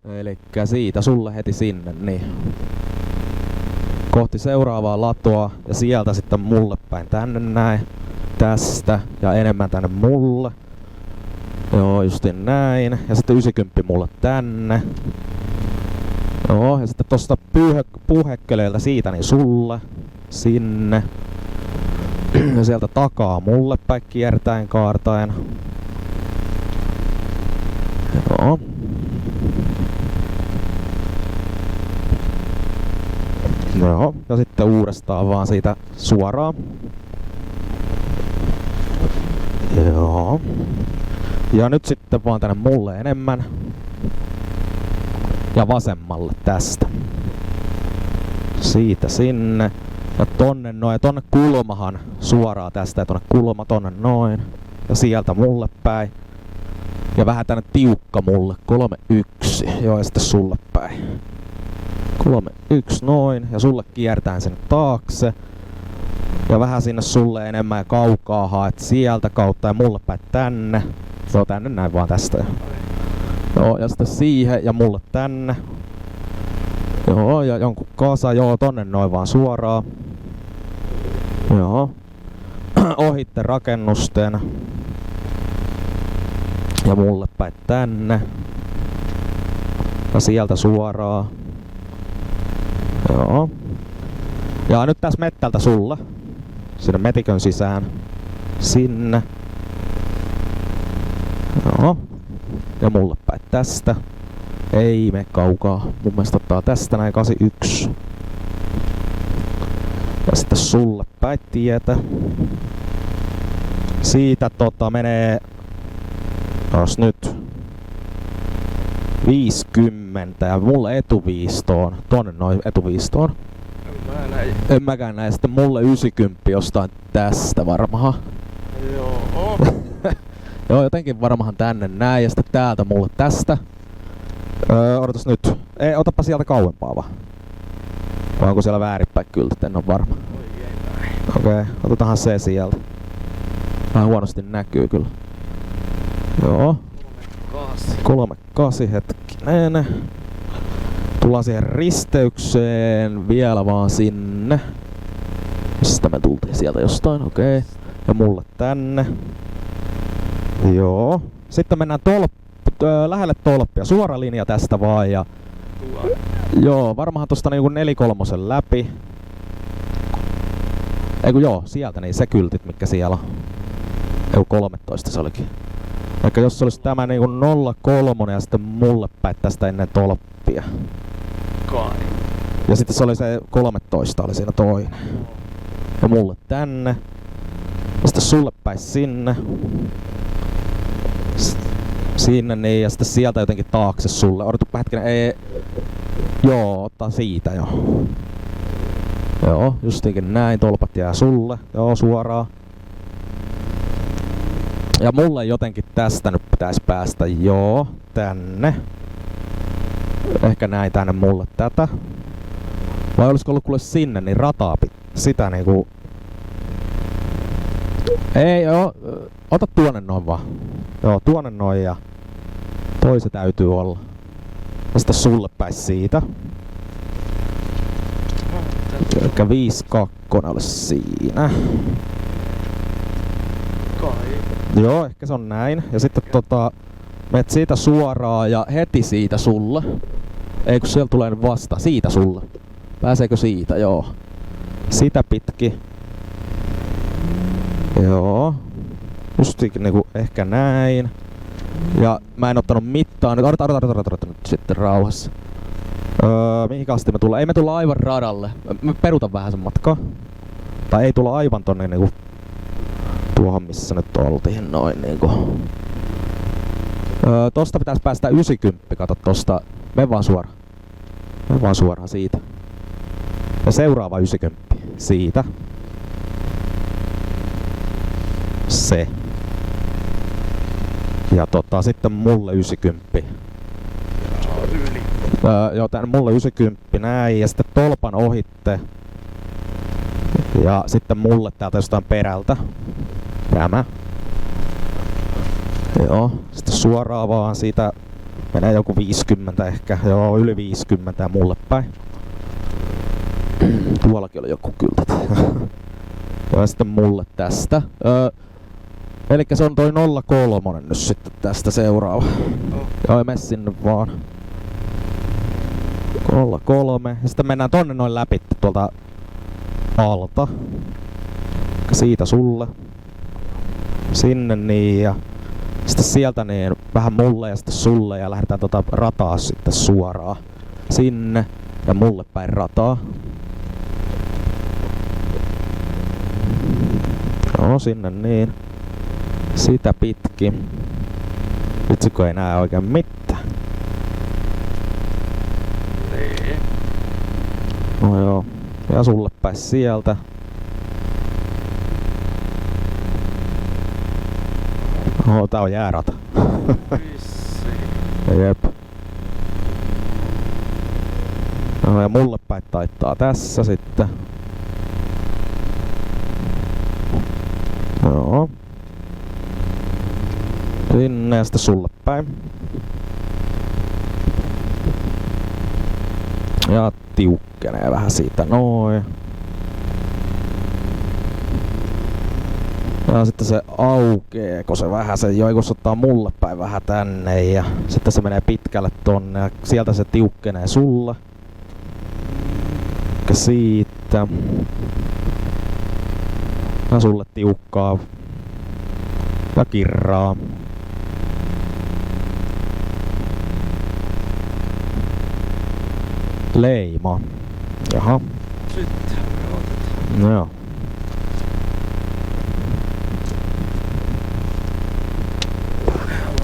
Elikkä siitä sulle heti sinne, niin. Kohti seuraavaa latoa ja sieltä sitten mulle päin tänne näin. Tästä ja enemmän tänne mulle. Joo, justiin näin. Ja sitten 90 mulle tänne. Joo, ja sitten tosta puuhekkeleiltä siitä niin sulle. Sinne. Ja sieltä takaa mulle päin kiertäen kaartaen. Joo. Joo, ja sitten uudestaan vaan siitä suoraan. Joo. Ja nyt sitten vaan tänne mulle enemmän. Ja vasemmalle tästä. Siitä sinne. Ja tonne noin. Ja tonne kulmahan suoraan tästä. Ja tonne kulma tonne noin. Ja sieltä mulle päin. Ja vähän tänne tiukka mulle. 3-1. Joo, ja sitten sulle päin. 3-1 noin. Ja sulle kiertään sen taakse. Ja vähän sinne sulle enemmän ja kaukaa haet sieltä kautta ja mulle päin tänne. Se on tänne näin vaan tästä. Joo, ja sitten siihen ja mulle tänne. Joo, ja jonkun kasa, joo, tonne noin vaan suoraan. Joo. Ohitte rakennusten. Ja mulle päin tänne. Ja sieltä suoraan. Joo. Ja nyt tässä mettältä sulle. Sinne metikön sisään. Sinne. Joo. Ja mulle päin tästä. Ei me kaukaa. Mun mielestä ottaa tästä näin 81. Ja sitten sulle päin tietä. Siitä menee. Jos nyt 50 ja mulle etuviistoon. Tonne noin etuviistoon. En mäkään näe. Sitten mulle 90 jostain tästä varmaan. Joo. Joo, jotenkin varmaan tänne näin. Ja sitten täältä mulle tästä. Odotas nyt. Ei, otapa sieltä kauempaa vaan. Vai onko siellä väärinpäin kyltit? En oo varma. Okei, otetaanhan se sieltä. Vähän huonosti näkyy kyllä. Joo. 3-8 hetkinen. Tullaan siihen risteykseen. Vielä vaan sinne. Mistä me tultiin sieltä jostain? Okei. Ja mulle tänne. Joo. Sitten mennään lähelle tolppia. Suora linja tästä vaan ja... Joo, varmaan tosta niinku 4-3 läpi. Eiku joo, sieltä niin se kyltit mikä siellä on. Eiku 13 se olikin. Eikä jos se olisi tämä niinku 0-3 ja sitten mulle päin tästä ennen tolppia. Kai. Ja sitten se oli se 13 oli siinä toinen. Ja mulle tänne. Ja sitten sulle päin sinne. Sinne niin ja sitten sieltä jotenkin taakse sulle. Odotuppa hetkinen, ei... Joo, ottaa siitä jo. Joo, justiinkin näin, tolpat jää sulle. Joo, suoraan. Ja mulle jotenkin tästä nyt pitäisi päästä, joo, tänne. Ehkä näin tänne mulle tätä. Vai olisiko ollut kuule sinne, niin rataa sitä niinku... Ei, joo, ota tuonne noin vaan. Joo, tuonne noin ja... Toi se täytyy olla. Ja sitten sulle päin siitä. Elikkä 5-2 olisi siinä. Kai. Joo, ehkä se on näin. Ja sitten menet siitä suoraan ja heti siitä sulle. Ei kun siellä tulee nyt vasta. Siitä sulle. Pääseekö siitä? Joo. Sitä pitki. Joo. Justiinkin niinku ehkä näin. Ja mä en ottanut mittaa nyt. Odota nyt sitten rauhassa. Mihin asti me tullaan? Ei me tulla aivan radalle. Mä perutan vähän sen matkaa. Tai ei tulla aivan tonne niinku tuohon missä nyt oltiin noin niinku. Tosta pitäis päästä 90, kato tosta. Mene vaan suoraan. Mene vaan suoraan siitä. Ja seuraava 90. Siitä. Se. Ja sitten mulle 90. Joo, tän mulle 90 näin ja sitten tolpan ohitte. Ja sitten mulle täältä jostain perältä. Tämä. Joo, sitten suoraan vaan siitä Menee joku 50 ehkä. Joo, yli 50 ja mulle päin. Tuollakin oli joku kyltät. Ja sitten mulle tästä. Elikkä se on toi 03 nyt sitten tästä seuraava. Joo, mene sinne vaan. 03. Ja sitten mennään tonne noin läpi tuolta alta. Siitä sulle. Sinne niin ja sitten sieltä niin vähän mulle ja sitten sulle ja lähdetään tota rataa sitten suoraan sinne ja mulle päin rataa. No sinne niin. Sitä pitkin. Vitsi kun ei näe oikein mitään. Niin. No joo. Ja sulle päin sieltä. Oh, tää on jäärata. Vissiin. Jep. No ja mulle päin taittaa tässä sitten. Joo. Sinne ja sitten sulle päin. Ja tiukkenee vähän siitä noin. Ja sitten se aukeeko se vähän, se joikos ottaa mulle päin vähän tänne ja sitten se menee pitkälle tonne ja sieltä se tiukkenee sulle. Ja siitä. Ja sulle tiukkaa. Ja kirraa. Leima. Jaha. Sitten me otetaan. No joo.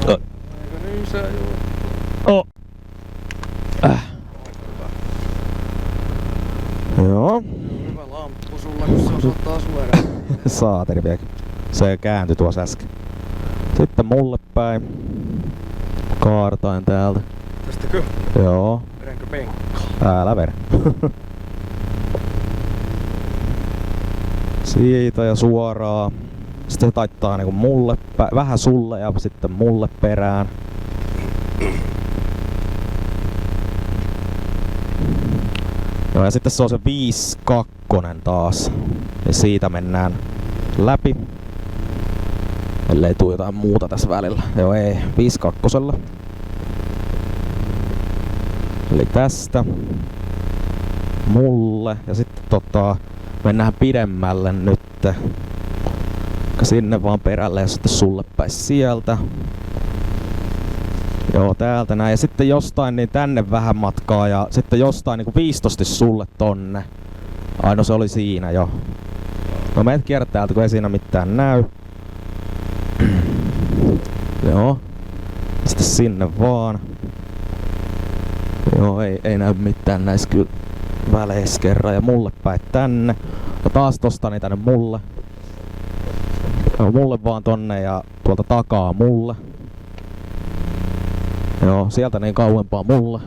Aika nysä juttu. Oh. Joo. Hyvä lamppu sulla, kun se osoittaa suoraan. Saateri vielä. Se kääntyi tuossa äsken. Sitten mulle päin. Kaartain täältä. Tästäkö? Joo. Vedänkö penkkaan? Älä vedä. Siitä ja suoraan. Sitten se taittaa niinku mulle vähän sulle ja sitten mulle perään. Joo, ja sitten se on se 52 taas. Ja siitä mennään läpi. Ellei tuu jotain muuta tässä välillä. Joo ei, 52. Eli tästä. Mulle. Ja sitten mennään pidemmälle nyt. Sinne vaan perälle ja sitten sulle päin sieltä. Joo, täältä näin. Ja sitten jostain niin tänne vähän matkaa ja sitten jostain niinku 15 sulle tonne. Ai no se oli siinä jo. No meet kierrät täältä, kun ei siinä mitään näy. Joo. Sitten sinne vaan. Joo, ei näy mitään näissä kyllä väleissä kerran. Ja mulle päin tänne. Ja taas tosta niin tänne mulle. Joo, mulle vaan tonne ja tuolta takaa mulle. Joo, sieltä niin kauempaa mulle.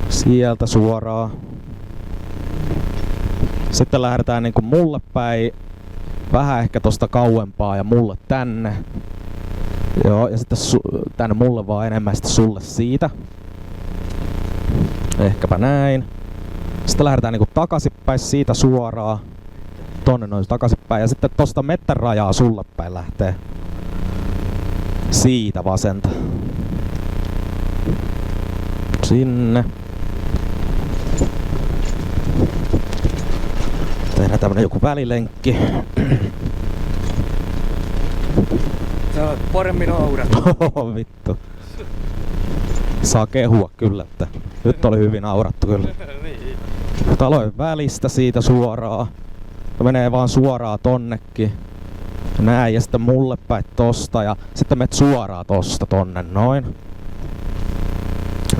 Sieltä suoraan. Sitten lähdetään niinku mulle päin. Vähän ehkä tosta kauempaa ja mulle tänne. Joo, ja sitten tänne mulle vaan enemmän sitten sulle siitä. Ehkäpä näin. Sitten lähdetään niinku takaisinpäin siitä suoraan. Tonne noin takaisinpäin. Ja sitten tosta mettän rajaa sulle päin lähtee. Siitä vasenta. Sinne. Tehdään tämmönen joku välilenkki. Sä oot paremmin aurat. Oho, vittu. Saa kehua kyllä, että nyt oli hyvin aurattu kyllä. Niin. Talojen välistä siitä suoraan. Ja menee vaan suoraan tonnekin. Näin ja sitten mulle päin tosta ja sitten menet suoraan tosta tonne noin.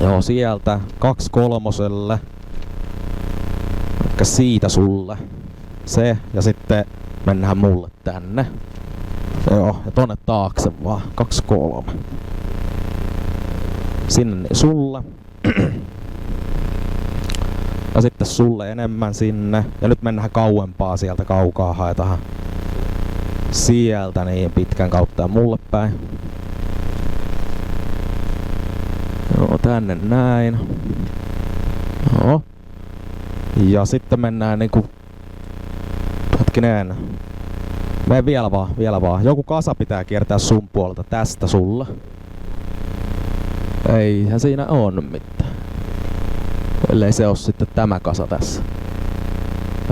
Joo, sieltä 2/3. Ehkä siitä sulle. Se ja sitten mennään mulle tänne. Joo, ja tonne taakse vaan. 2/3. Sinne sulle. Ja sitten sulle enemmän sinne. Ja nyt mennään kauempaa sieltä kaukaa haetaan. Sieltä niin pitkän kautta ja mulle päin. Tänne näin. Joo. Ja sitten mennään niinku... Hetkinen. Mene vielä vaan. Joku kasa pitää kiertää sun puolelta tästä sulle. Eihän siinä on mitään. Ellei se oo sitten tämä kasa tässä.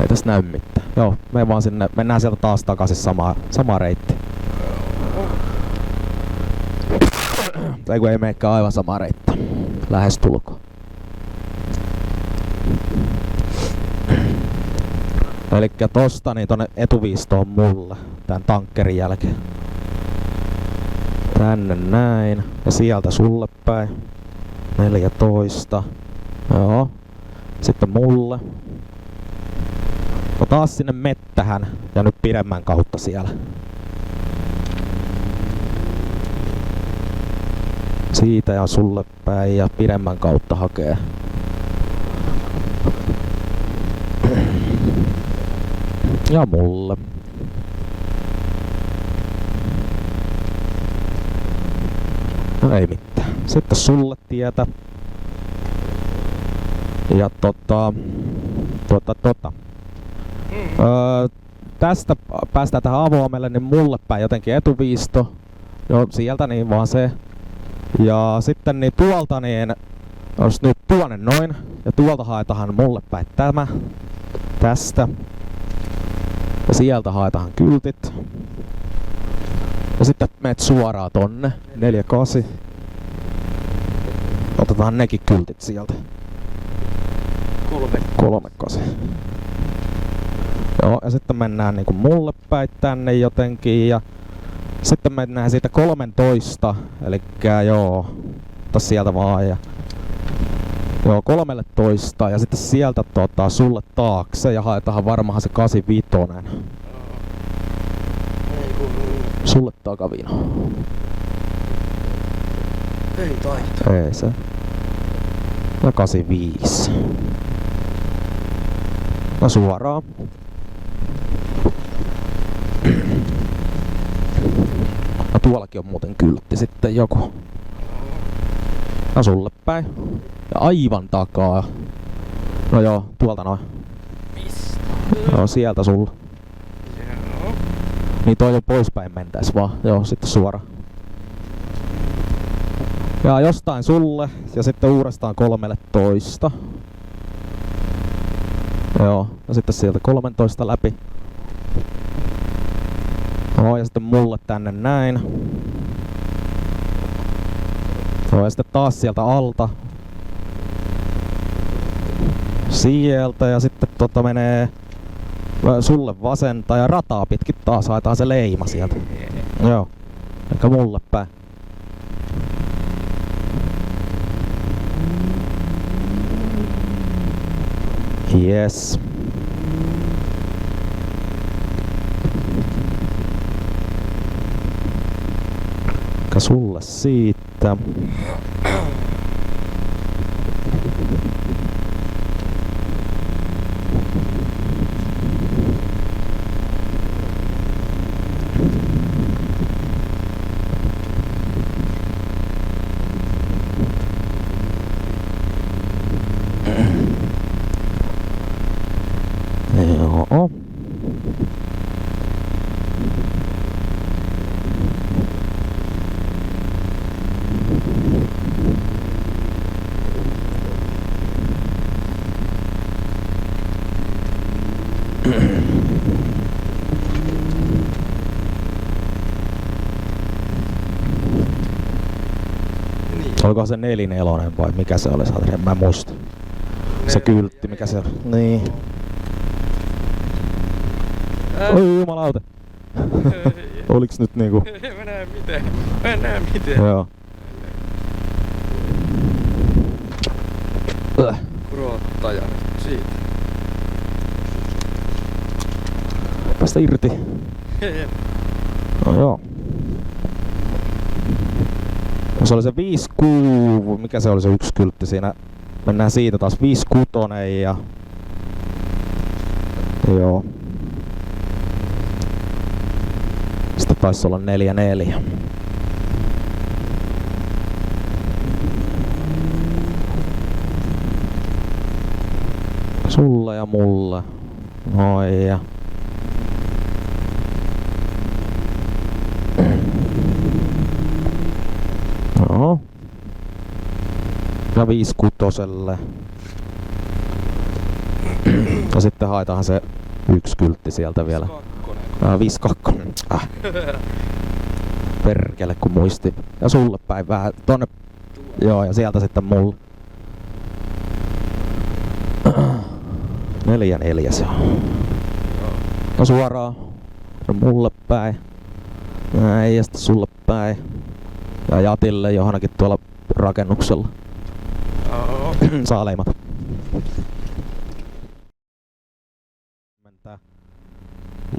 Ei tässä näy mitään. Joo, me vaan sinne. Mennään sieltä taas takaisin samaa reittiä. Tai kun ei meekään aivan samaa reittiä. Lähestulkoon. Elikkä tosta niin tonne etuviistoon mulle. Tän tankkerin jälkeen. Tänne näin. Ja sieltä sulle päin. 14. Joo. Sitten mulle. No taas sinne mettähän. Ja nyt pidemmän kautta siellä. Siitä ja sulle päin ja pidemmän kautta hakee. Ja mulle. No ei mitään. Sitten sulle tietä. Ja tästä päästään tähän avoimelle, niin mulle päin jotenkin etuviisto. Joo, sieltä niin vaan se. Ja sitten niin tuolta niin olisi nyt tuonne noin. Ja tuolta haetahan mulle päin tämä. Tästä. Ja sieltä haetahan kyltit. Ja sitten meet suoraan tonne. 48. Otetaan nekin kyltit sieltä. 38. Joo, ja sitten mennään niinku mulle päin tänne jotenkin. Ja sitten mennään siitä 13. Elikkä joo. Otas sieltä vaan ja... Joo, 13 ja sitten sieltä sulle taakse ja haetahan varmahan se 85. Sulle takavino. Ei taito. Ei se. Ja 85. No suoraan. No tuollakin on muuten kyltti sitten joku. No sulle päin. Ja aivan takaa. No joo, tuolta noin. Mistä? Joo, sieltä sulla. Joo. Niin toi jo poispäin mentäis vaan. Joo, sitten suoraan. Ja jostain sulle. Ja sitten uudestaan 13. Joo, ja sitten sieltä 13 läpi. Joo, ja sitten mulle tänne näin. Joo, ja sitten taas sieltä alta. Sieltä ja sitten menee sulle vasenta ja rataa pitkin taas haetaan se leima sieltä. Joo, eikä mulle päin. Yes. Eikä sulle siitä. Joo. Oliko se 44 vai mikä se oli? En mä muista. Se kyltti, mikä se oli. Niin. Oi jumalauta. Oliks nyt niinku... Mä näen miten. Joo. Kurottaja siitä. Päästä irti. No joo. No se oli se 56, mikä se oli se yksi kyltti siinä. Mennään siitä taas 56 ja... Joo. Sitten taisi olla 44. Sulle ja mulle. Noin ja... No. Ja 5-6. Ja sitten haetaanhan se yksi kyltti sieltä vielä. 5-2. Perkele kun muisti. Ja sulle päin vähän tonne. Joo, ja sieltä sitten mulle. 4-4 se on. No suoraan. Ja mulle päin. Näin, ja sitten sulle päin. Ja Jatille johonkin tuolla rakennuksella. Saa leimata.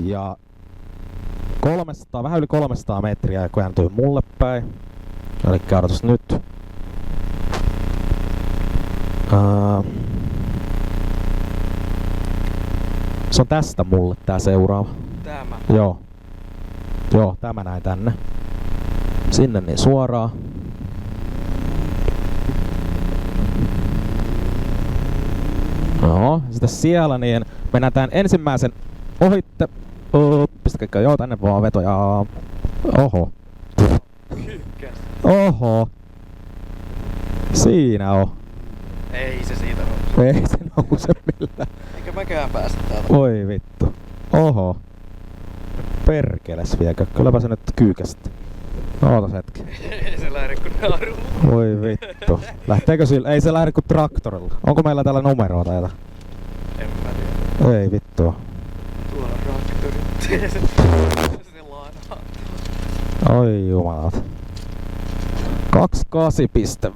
Ja 300, vähän yli 300 metriä kääntyy mulle päin. Eli odotas nyt. Se on tästä mulle tää seuraava. Tämä. Joo. Joo, tämä näin tänne. Sinne niin suoraan. No, sitten siellä niin mennään tän ensimmäisen ohitte. Pistäkää joo tänne vaan vetoja. Oho. Kyykkäs. Oho. Siinä on. Ei se siitä nouse. Ei se nouse millään. Eikä mäkään päästä täältä. Oi vittu. Oho. Perkeles viekö. Kylläpä se nyt kyykästi. Ootas hetki. Ei se lähde kun naru. Voi vittu. Lähteekö sillä? Ei se lähde kuin traktorilla. Onko meillä täällä numeroa tai jotain? En mä tiedä. Ei vittua. Tuolla traktori. Se laanaa. Oi jumalat. 28 piste.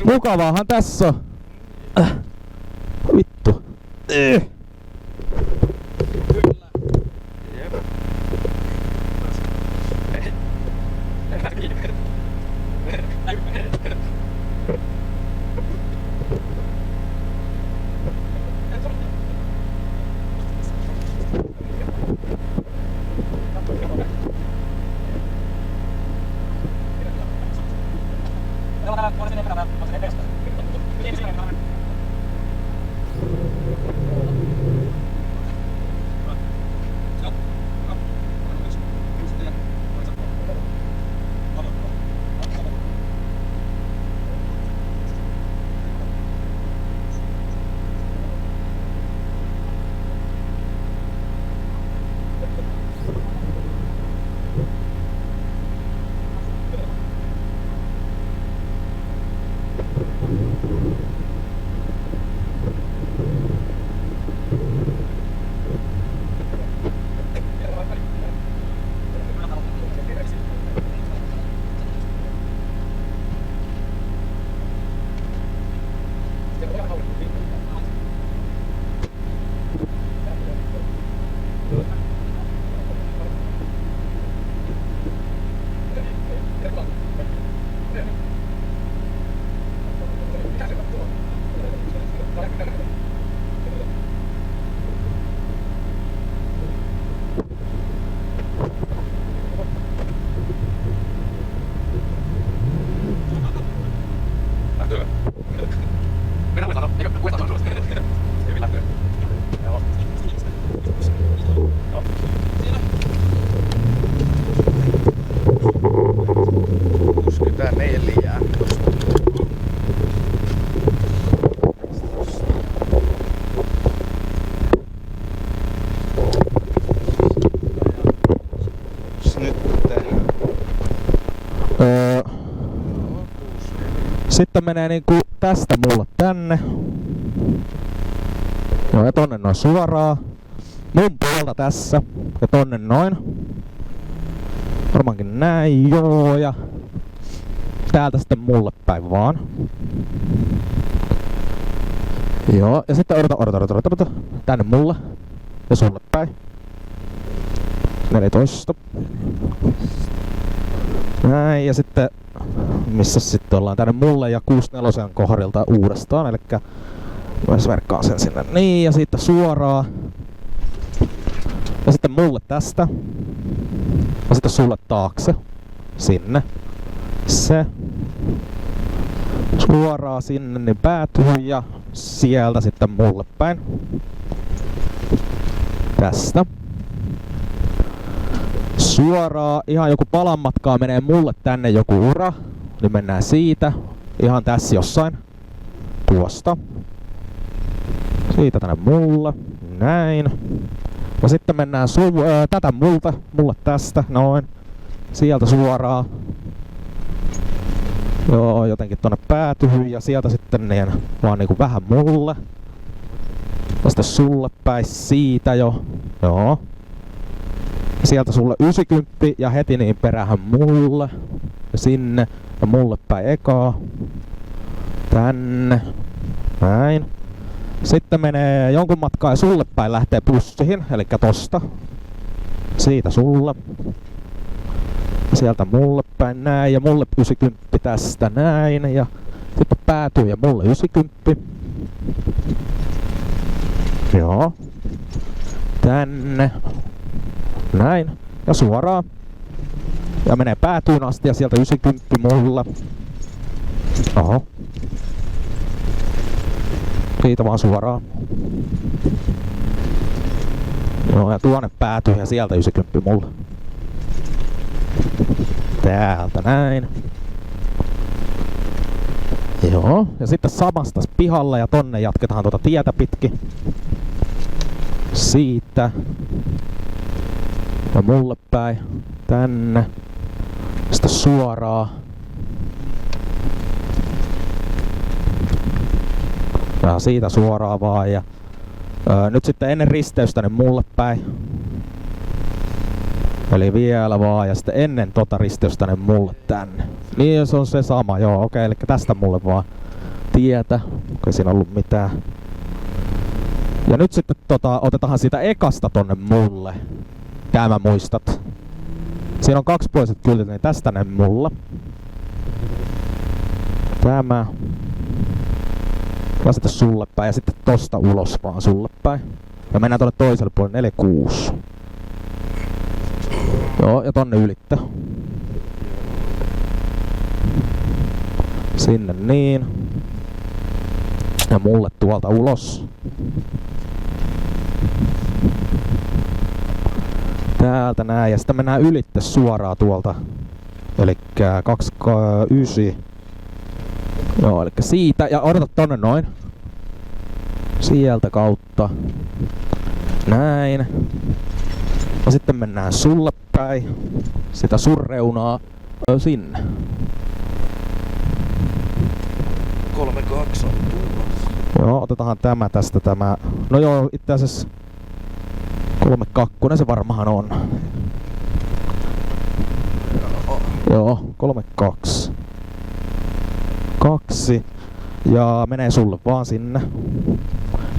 Mukavaahan tässä on. Vittu. Jep. Sitten menee niinku tästä mulle tänne. Joo, ja tonne noin suoraan. Mun puolta tässä. Ja tonne noin. Varmaankin näin, joo. Ja täältä sitten mulle päin vaan. Joo, ja sitten odota. Tänne mulle. Ja sulle päin. 14. Näin, ja sitten... Missä sitten ollaan? Tänne mulle ja 64 kohdilta uudestaan. Elikkä... Mä verkkaan sen sinne. Niin, ja siitä suoraan. Ja sitten mulle tästä. Ja sitten sulle taakse. Sinne. Se. Suoraan sinne niin päätyy ja sieltä sitten mulle päin. Tästä. Suoraan ihan joku palan matkaa menee mulle tänne joku ura. Niin mennään siitä. Ihan tässä jossain. Tuosta. Siitä tänne mulle. Näin. Ja sitten mennään tätä mulle tästä. Noin. Sieltä suoraan. Joo, jotenkin tonne päätyy ja sieltä sitten niin vaan niinku vähän mulle. Ja sitten sulle päin siitä jo. Joo. Sieltä sulle 90 ja heti niin perähän mulle. Ja sinne ja mulle päin ekaa. Tänne. Näin. Sitten menee jonkun matkaa ja sulle päin lähtee bussiin, eli tosta. Siitä sulle. Sieltä mulle päin näin ja mulle 90 tästä näin ja sitten päätyy ja mulle 90. Joo. Tänne. Näin. Ja suoraan. Ja menee päätyyn asti ja sieltä 90 mulle. Oho. Siitä vaan suoraan. Joo, ja tuonne päätyy ja sieltä 90 mulle. Täältä näin. Joo, ja sitten samasta pihalla ja tonne jatketaan tuota tietä pitkin. Siitä. Ja mulle päin. Tänne. Sitten suoraan. Ja siitä suoraan vaan ja nyt sitten ennen risteystä niin mulle päin. Eli vielä vaan ja sitten ennen tota risteystä niin mulle tänne. Niin se on se sama, joo okei, eli tästä mulle vaan tietä. Okei siinä ollut mitään. Ja nyt sitten otetaan siitä ekasta tonne mulle. Tämä muistat. Siinä on kaksipuoliset kyltit, niin tästä ne mulle. Tämä. Ja sitten sulle päin ja sitten tosta ulos vaan sulle päin. Ja mennään tonne toiselle puolelle 46. Joo, ja tonne ylittä. Sinne niin. Ja mulle tuolta ulos. Täältä näin ja sitten mennään ylitte suoraan tuolta. Elikkä 29. Joo, eli siitä, ja odota tonne noin. Sieltä kautta. Näin. Ja sitten mennään sulle päin. Sitä sun reunaa sinne. 32 on tulossa. Joo, otetaan tämä tästä tämä. No joo, itse asiassa 32 se varmaan on. Joo, 32. 2 ja menee sulle vaan sinne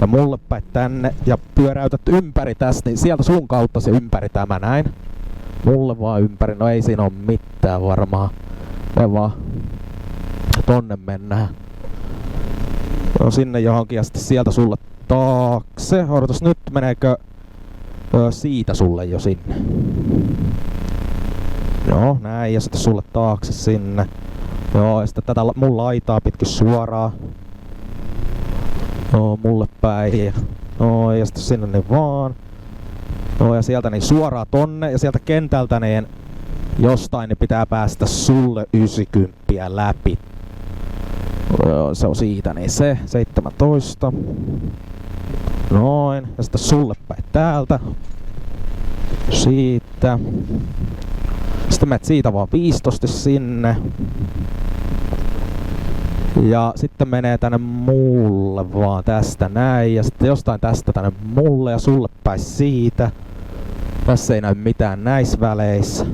ja mulle päin tänne ja pyöräytät ympäri tästä, niin sieltä sun kautta se ympäri tämä näin. Mulle vaan ympäri, no ei siinä oo mitään varmaan. Me vaan tonne mennään. No sinne johonkin ja sitten sieltä sulle taakse. Odotas nyt, meneekö siitä sulle jo sinne? Joo, näin ja sitten sulle taakse sinne. Joo, ja sitten tätä mun laitaa pitkin suoraan. Joo, mulle päin. Joo, ja sitten sinne niin vaan. Joo, ja sieltä niin suoraan tonne. Ja sieltä kentältä niin jostain niin pitää päästä sulle 90 läpi. Joo, se on siitä niin se. 17. Noin. Ja sitten sulle päin täältä. Siitä. Sitten menet siitä vaan 15 sinne. Ja sitten menee tänne mulle vaan tästä näin. Ja sitten jostain tästä tänne mulle ja sulle päin siitä. Tässä ei näy mitään näissä väleissä.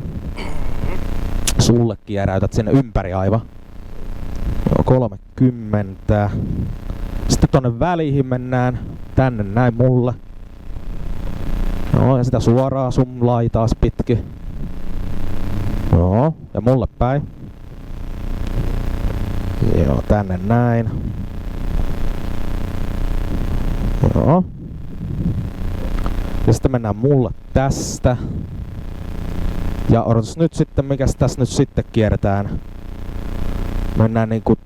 Sulle kieräytät sinne ympäri aivan. Joo, 30. Sitten tonne väliin mennään. Tänne näin mulle. Joo, ja sitä suoraan sun laitaas pitkin. Joo, ja mulle päin. Joo, tänne näin. Joo. Ja sitten mennään mulle tästä. Ja odotas nyt sitten, mikäs tässä nyt sitten kierretään. Mennään niinku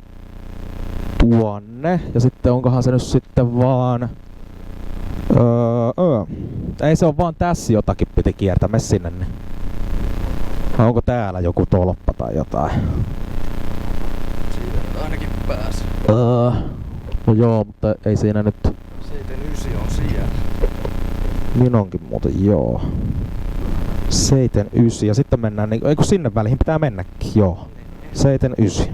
tuonne. Ja sitten onkohan se nyt sitten vaan... Ei se on vaan tässä jotakin piti kiertää, mene sinne niin. Vai onko täällä joku tolppa tai jotain? Siitä ainakin pääs. No joo, mutta ei siinä nyt... 79 on siellä. Niin onkin muuten, joo. 79 ja sitten mennään niin... Ei kun sinne väliin pitää mennäkin, joo. 79.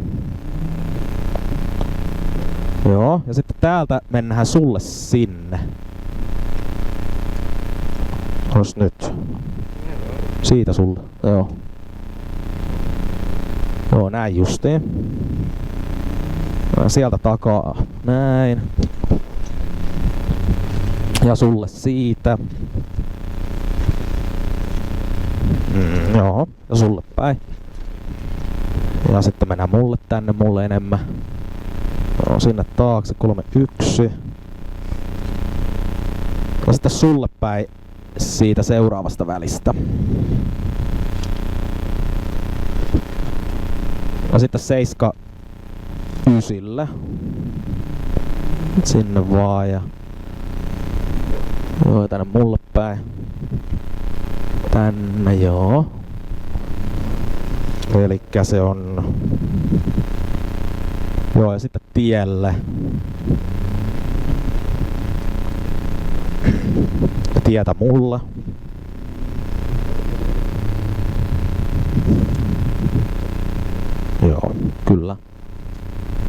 Joo, ja sitten täältä mennään sulle sinne. Ois nyt. Siitä sulle, joo. Joo, näin justiin. Sieltä takaa, näin. Ja sulle siitä. Joo, ja sulle päin. Ja sitten mennään mulle tänne, mulle enemmän. Joo, sinne taakse, 31. Ja sitten sulle päin siitä seuraavasta välistä. Ja sitten 79. Sinne vaan ja... Joo, tänne mulle päin. Tänne, joo. Elikkä se on... Joo, ja sitten tielle. Tietä mulla. Joo, kyllä.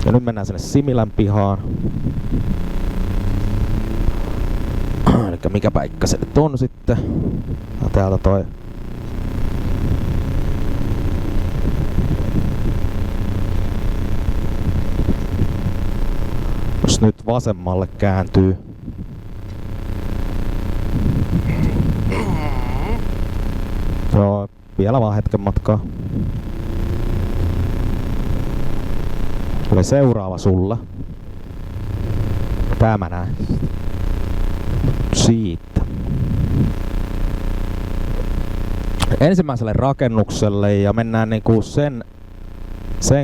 Ja nyt mennään sinne Similän pihaan. Elikkä mikä paikka se nyt on sitten. Ja täältä toi... Jos nyt vasemmalle kääntyy. Joo, vielä vaan hetken matkaa. Oli seuraava sulla. Tää mä näen. Siitä. Ensimmäiselle rakennukselle ja mennään niinku sen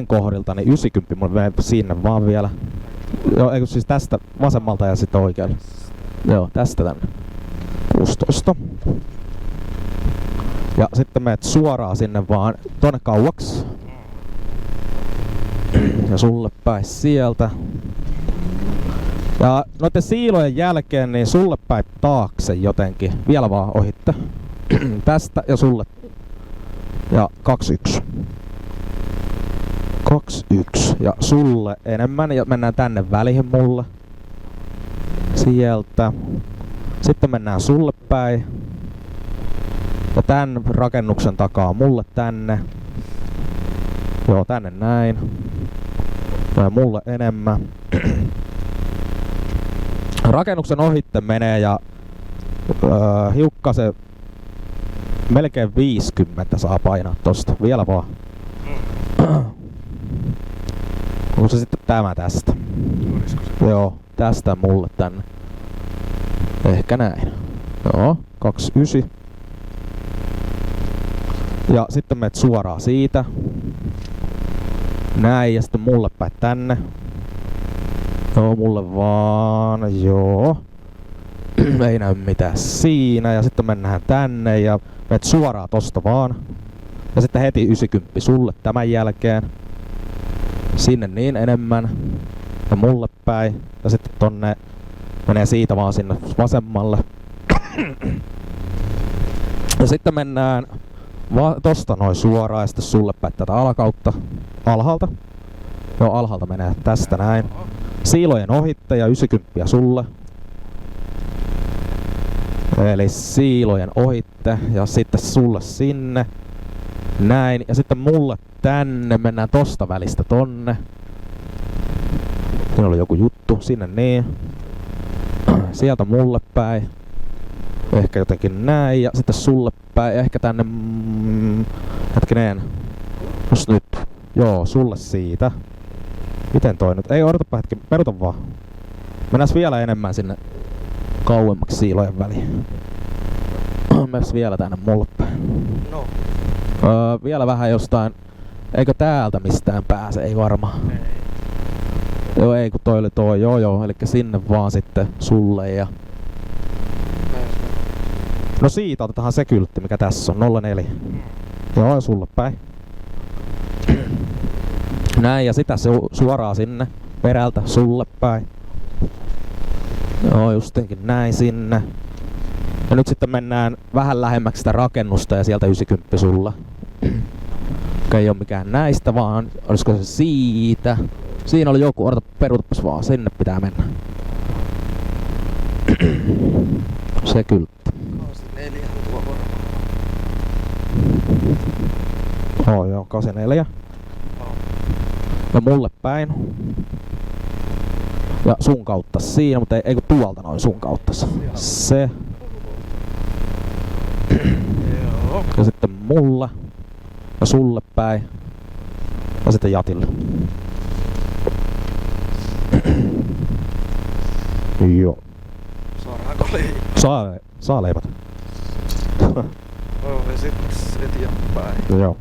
kohdilta, niin 90 mun menee sinne vaan vielä. Joo, eikö siis tästä vasemmalta ja sitten oikealle. Joo, tästä tänne. 16. Ja sitten menet suoraan sinne vaan tonne kauaksi. Ja sulle päin sieltä. Ja noiden siilojen jälkeen niin sulle päin taakse jotenkin. Vielä vaan ohitte. Tästä ja sulle. Ja 21. 21. Ja sulle enemmän. Ja mennään tänne väliin mulle. Sieltä. Sitten mennään sulle päin. Ja tän rakennuksen takaa mulle tänne. Joo, tänne näin. Ja mulle enemmän. Rakennuksen ohitte menee ja hiukkasen melkein 50 saa painaa tosta. Vielä vaan. Onko se sitten tämä tästä? Joo, tästä mulle tänne. Ehkä näin. Joo, 29. Ja sitten menet suoraan siitä. Näin ja sitten mulle päin tänne. Joo, mulle vaan, joo. Ei näy mitään siinä. Ja sitten mennään tänne ja menet suoraan tosta vaan. Ja sitten heti 90 sulle tämän jälkeen. Sinne niin enemmän. Ja mulle päin. Ja sitten tonne menee siitä vaan sinne vasemmalle. Ja sitten mennään tosta noin suoraan ja sitten sulle päin tätä alakautta. Alhaalta. Joo, alhaalta menee tästä näin. Siilojen ohitte ja 90 sulle. Eli siilojen ohitte ja sitten sulle sinne. Näin. Ja sitten mulle tänne. Mennään tosta välistä tonne. Siinä oli joku juttu. Sinne niin. Sieltä mulle päin. Ehkä jotenkin näin. Ja sitten sulle päin. Ehkä tänne... hetkinen. Jos nyt. Joo, sulle siitä. Miten toi nyt? Ei, odotapa hetki. Peruta vaan. Mennään vielä enemmän sinne kauemmaksi siilojen väliin. Mennään vielä tänne mulle päin. No. Vielä vähän jostain... Eikö täältä mistään pääse? Ei varmaan. Ei. Joo ei kun toi oli toi, joo, eli sinne vaan sitten sulle ja... Näin se on. No siitä otetaan se kyltti mikä tässä on, 04. Joo, sulle päin. Näin ja sitä suoraan sinne perältä sulle päin. Joo, justinkin näin sinne. Ja nyt sitten mennään vähän lähemmäksi sitä rakennusta ja sieltä 90 sulla. Ei oo mikään näistä vaan, olisiko se siitä? Siinä oli joku, odota peruutapas vaan, sinne pitää mennä. Se kyltti. 84 tuo varmaan. Joo, 84. Oh. Ja mulle päin. Ja sun kautta siinä, mutta ei kun tuolta noin sun kautta. Se. Joo. Ja sitten mulle. Ja sulle päin. Ja sitten Jatille. Joo. Saadaanko liikaa? Saa leipata. Joo, ja sitten eteenpäin. Joo.